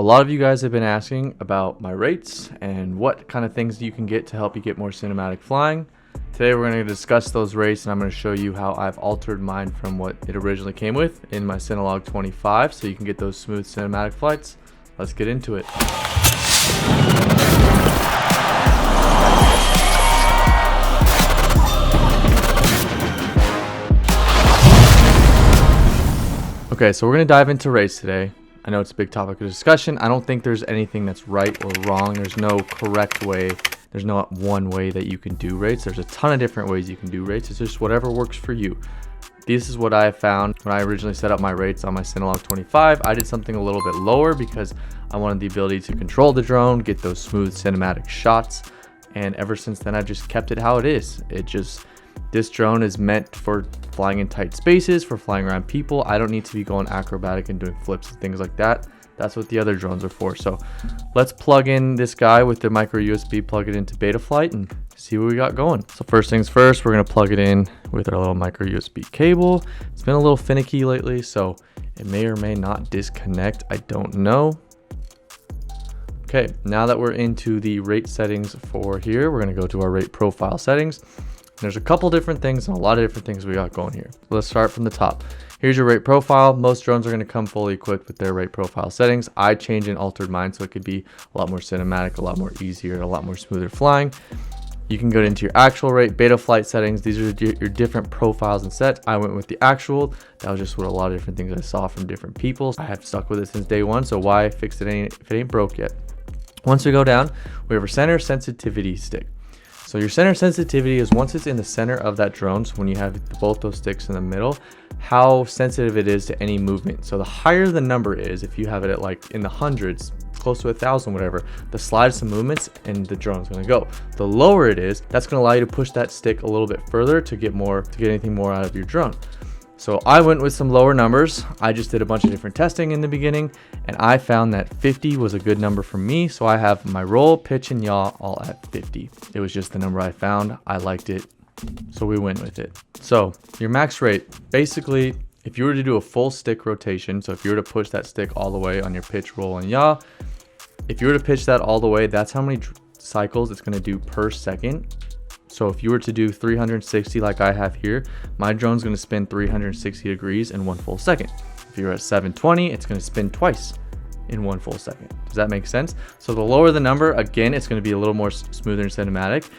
A lot of you guys have been asking about my rates and what kind of things you can get to help you get more cinematic flying. Today we're going to discuss those rates, and I'm going to show you how I've altered mine from what it originally came with in my Cinelog 25 so you can get those smooth cinematic flights. Let's get into it. Okay, so we're going to dive into rates today. I know it's a big topic of discussion. I don't think there's anything that's right or wrong. There's no correct way. There's not one way that you can do rates. There's a ton of different ways you can do rates. It's just whatever works for you. This is what I found when I originally set up my rates on my Cinelog 25. I did something a little bit lower because I wanted the ability to control the drone, get those smooth cinematic shots. And ever since then, I just kept it how it is. This drone is meant for flying in tight spaces, for flying around people. I don't need to be going acrobatic and doing flips and things like that. That's what the other drones are for. So let's plug in this guy with the micro USB, plug it into Betaflight and see what we got going. So first things first, we're gonna plug it in with our little micro USB cable. It's been a little finicky lately, so it may or may not disconnect. I don't know. Okay, now that we're into the rate settings for here, we're gonna go to our rate profile settings. There's a couple different things and a lot of different things we got going here. Let's start from the top. Here's your rate profile. Most drones are going to come fully equipped with their rate profile settings. I changed and altered mine so it could be a lot more cinematic, a lot more easier, a lot more smoother flying. You can go into your actual rate, Betaflight settings. These are your different profiles and sets. I went with the actual. That was just what a lot of different things I saw from different people. I have stuck with it since day one, so why fix it if it ain't broke yet? Once we go down, we have our center sensitivity stick. So your center sensitivity is once it's in the center of that drone, so when you have both those sticks in the middle, how sensitive it is to any movement. So the higher the number is, if you have it at like in the hundreds, close to 1,000, whatever, the slightest of movements and the drone's gonna go. The lower it is, that's gonna allow you to push that stick a little bit further to get anything more out of your drone. So I went with some lower numbers. I just did a bunch of different testing in the beginning, and I found that 50 was a good number for me. So I have my roll, pitch, and yaw all at 50. It was just the number I found. I liked it, so we went with it. So your max rate, basically, if you were to do a full stick rotation, so if you were to push that stick all the way on your pitch, roll, and yaw, if you were to pitch that all the way, that's how many cycles it's gonna do per second. So if you were to do 360 like I have here, my drone's gonna spin 360 degrees in one full second. If you're at 720, it's gonna spin twice in one full second. Does that make sense? So the lower the number, again, it's gonna be a little more smoother and cinematic.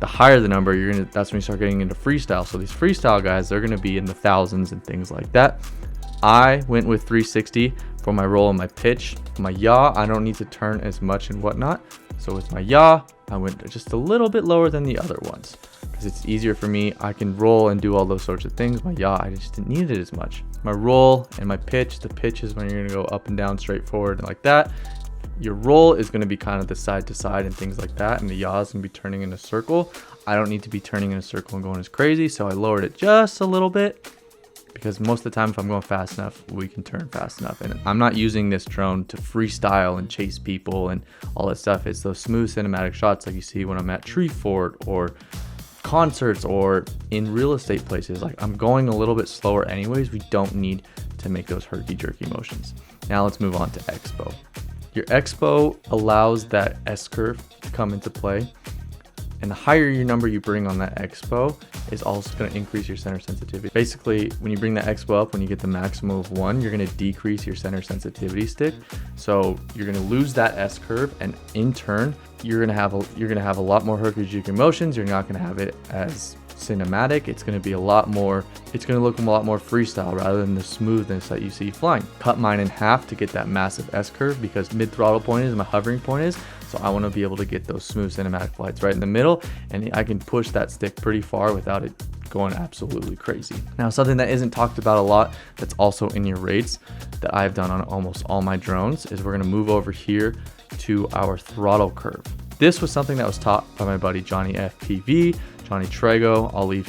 The higher the number, that's when you start getting into freestyle. So these freestyle guys, they're gonna be in the thousands and things like that. I went with 360 for my roll and my pitch. My yaw, I don't need to turn as much and whatnot. So with my yaw, I went just a little bit lower than the other ones because it's easier for me. I can roll and do all those sorts of things. My yaw, I just didn't need it as much. My roll and my pitch, the pitch is when you're gonna go up and down, straight forward and like that. Your roll is gonna be kind of the side to side and things like that. And the yaw is gonna be turning in a circle. I don't need to be turning in a circle and going as crazy. So I lowered it just a little bit, because most of the time if I'm going fast enough, we can turn fast enough. And I'm not using this drone to freestyle and chase people and all that stuff. It's those smooth cinematic shots like you see when I'm at tree fort or concerts or in real estate places. Like I'm going a little bit slower anyways. We don't need to make those herky-jerky motions. Now let's move on to Expo. Your Expo allows that S-curve to come into play. And the higher your number you bring on that Expo is also going to increase your center sensitivity. Basically, when you bring that Expo up, when you get the maximum of 1, you're going to decrease your center sensitivity stick. So you're going to lose that S curve, and in turn, you're going to have a lot more herky-jerky motions. You're not going to have it as cinematic. It's going to be a lot more. It's going to look a lot more freestyle rather than the smoothness that you see flying. Cut mine in half to get that massive S curve because mid throttle point is my hovering point is. So I want to be able to get those smooth cinematic flights right in the middle, and I can push that stick pretty far without it going absolutely crazy. Now, something that isn't talked about a lot that's also in your rates that I've done on almost all my drones is we're going to move over here to our throttle curve. This was something that was taught by my buddy Johnny FPV, Johnny Trago. I'll leave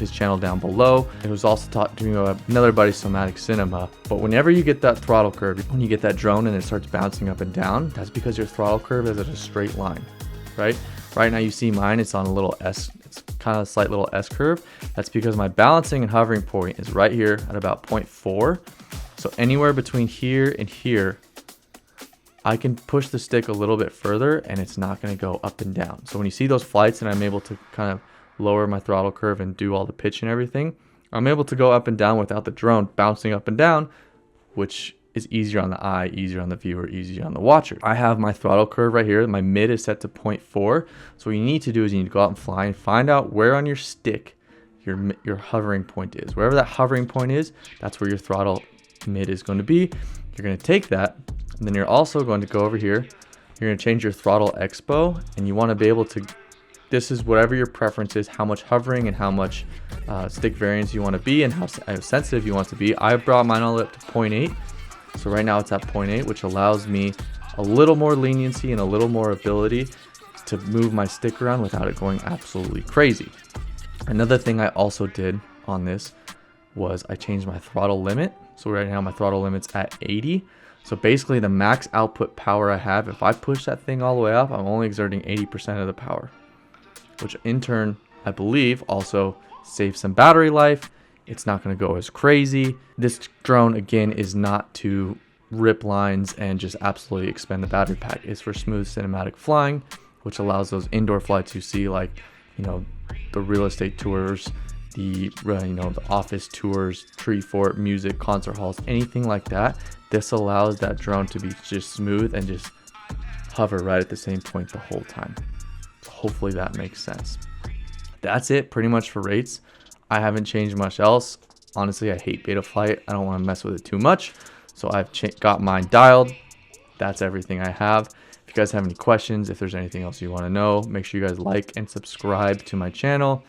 his channel down below. It was also taught to me by another buddy, Somatic Cinema. But whenever you get that throttle curve, when you get that drone and it starts bouncing up and down, that's because your throttle curve is at a straight line, right? Right now you see mine, it's on a little S, it's kind of a slight little S curve. That's because my balancing and hovering point is right here at about 0.4. So anywhere between here and here, I can push the stick a little bit further and it's not going to go up and down. So when you see those flights and I'm able to kind of lower my throttle curve and do all the pitch and everything, I'm able to go up and down without the drone bouncing up and down, which is easier on the eye, easier on the viewer, easier on the watcher. I have my throttle curve right here. My mid is set to 0.4. So what you need to do is you need to go out and fly and find out where on your stick your hovering point is. Wherever that hovering point is, that's where your throttle mid is going to be. You're going to take that, and then you're also going to go over here. You're going to change your throttle Expo, and you want to be able to, this is whatever your preference is, how much hovering and how much stick variance you want to be and how sensitive you want to be. I brought mine all the way up to 0.8. So right now it's at 0.8, which allows me a little more leniency and a little more ability to move my stick around without it going absolutely crazy. Another thing I also did on this was I changed my throttle limit. So right now my throttle limit's at 80. So basically the max output power I have, if I push that thing all the way up, I'm only exerting 80% of the power, which in turn, I believe also saves some battery life. It's not going to go as crazy. This drone, again, is not to rip lines and just absolutely expend the battery pack. It's for smooth cinematic flying, which allows those indoor flights you see, like, you know, the real estate tours, the office tours, tree fort, music, concert halls, anything like that. This allows that drone to be just smooth and just hover right at the same point the whole time. So hopefully that makes sense. That's it pretty much for rates. I haven't changed much else. Honestly, I hate beta flight. I don't want to mess with it too much. So I've got mine dialed. That's everything I have. If you guys have any questions, if there's anything else you want to know, make sure you guys like and subscribe to my channel.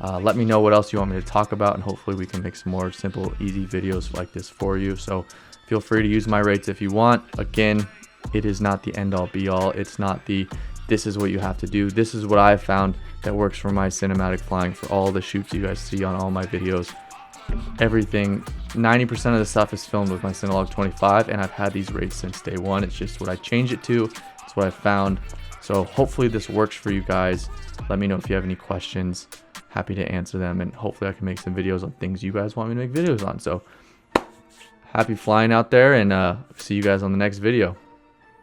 Let me know what else you want me to talk about, and hopefully we can make some more simple, easy videos like this for you. So feel free to use my rates if you want. Again, it is not the end all be all. It's not the this is what you have to do. This is what I've found that works for my cinematic flying, for all the shoots you guys see on all my videos. Everything, 90% of the stuff is filmed with my Cinelog 25, and I've had these rates since day one. It's just what I changed it to. It's what I found. So hopefully this works for you guys. Let me know if you have any questions. Happy to answer them, and hopefully I can make some videos on things you guys want me to make videos on. So happy flying out there, and see you guys on the next video.